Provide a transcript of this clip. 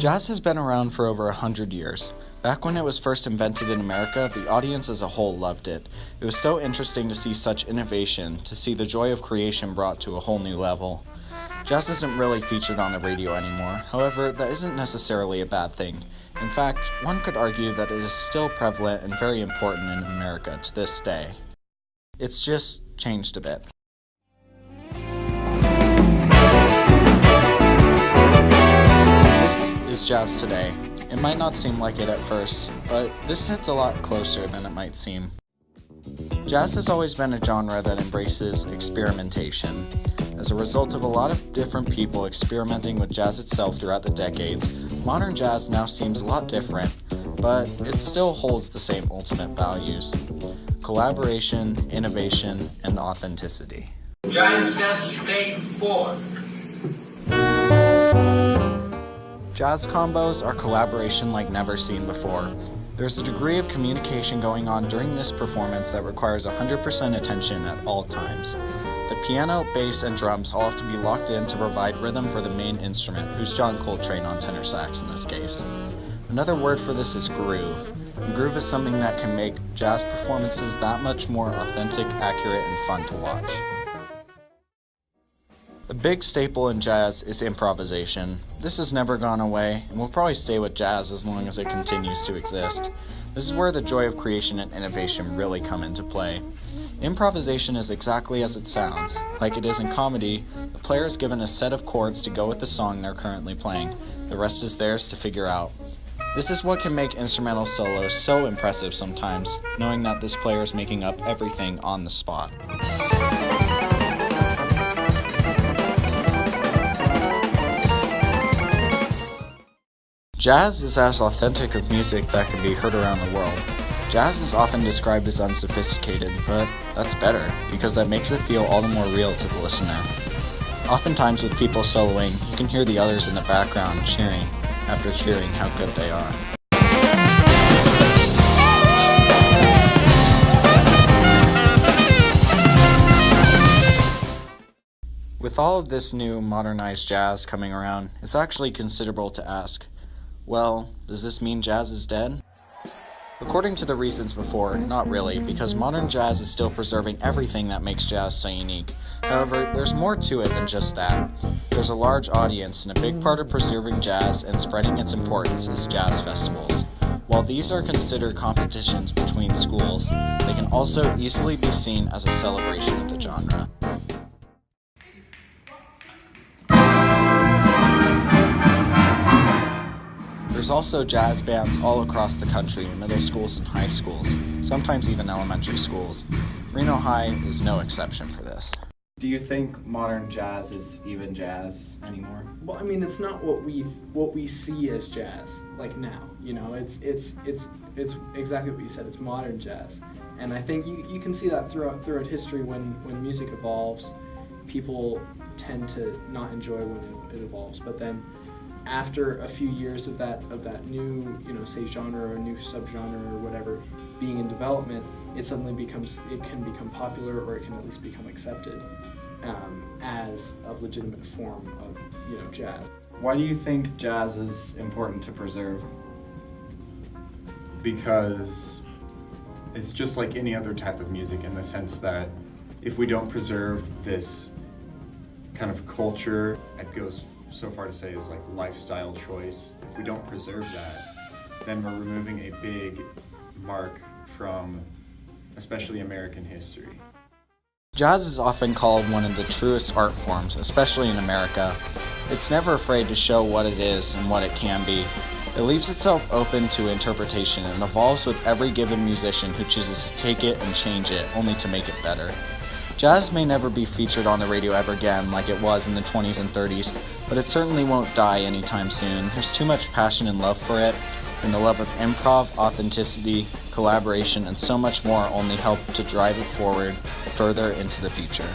Jazz has been around for over 100 years. Back when it was first invented in America, the audience as a whole loved it. It was so interesting to see such innovation, to see the joy of creation brought to a whole new level. Jazz isn't really featured on the radio anymore. However, that isn't necessarily a bad thing. In fact, one could argue that it is still prevalent and very important in America to this day. It's just changed a bit. This is jazz today. It might not seem like it at first, but this hits a lot closer than it might seem. Jazz has always been a genre that embraces experimentation. As a result of a lot of different people experimenting with jazz itself throughout the decades, modern jazz now seems a lot different, but it still holds the same ultimate values: collaboration, innovation, and authenticity. Jazz Stage 4. Jazz combos are collaboration like never seen before. There's a degree of communication going on during this performance that requires 100% attention at all times. The piano, bass, and drums all have to be locked in to provide rhythm for the main instrument, who's John Coltrane on tenor sax in this case. Another word for this is groove. And groove is something that can make jazz performances that much more authentic, accurate, and fun to watch. A big staple in jazz is improvisation. This has never gone away, and will probably stay with jazz as long as it continues to exist. This is where the joy of creation and innovation really come into play. Improvisation is exactly as it sounds. Like it is in comedy, the player is given a set of chords to go with the song they're currently playing. The rest is theirs to figure out. This is what can make instrumental solos so impressive sometimes, knowing that this player is making up everything on the spot. Jazz is as authentic of music that can be heard around the world. Jazz is often described as unsophisticated, but that's better, because that makes it feel all the more real to the listener. Oftentimes with people soloing, you can hear the others in the background cheering after hearing how good they are. With all of this new modernized jazz coming around, it's actually considerable to ask, well, does this mean jazz is dead? According to the reasons before, not really, because modern jazz is still preserving everything that makes jazz so unique. However, there's more to it than just that. There's a large audience, and a big part of preserving jazz and spreading its importance is jazz festivals. While these are considered competitions between schools, they can also easily be seen as a celebration of the genre. There's also jazz bands all across the country in middle schools and high schools, sometimes even elementary schools. Reno High is no exception for this. Do you think modern jazz is even jazz anymore? Well, I mean, it's not what we see as jazz like now. You know, it's exactly what you said. It's modern jazz, and I think you can see that throughout history when music evolves, people tend to not enjoy when it evolves, but then after a few years of that new, say genre or new subgenre or whatever being in development, it can become popular, or it can at least become accepted as a legitimate form of jazz. Why do you think jazz is important to preserve? Because it's just like any other type of music, in the sense that if we don't preserve this kind of culture, it goes so far to say is like lifestyle choice. If we don't preserve that, then we're removing a big mark from especially American history. Jazz is often called one of the truest art forms, especially in America. It's never afraid to show what it is and what it can be. It leaves itself open to interpretation and evolves with every given musician who chooses to take it and change it, only to make it better. Jazz may never be featured on the radio ever again like it was in the 20s and 30s, but it certainly won't die anytime soon. There's too much passion and love for it, and the love of improv, authenticity, collaboration, and so much more only help to drive it forward further into the future.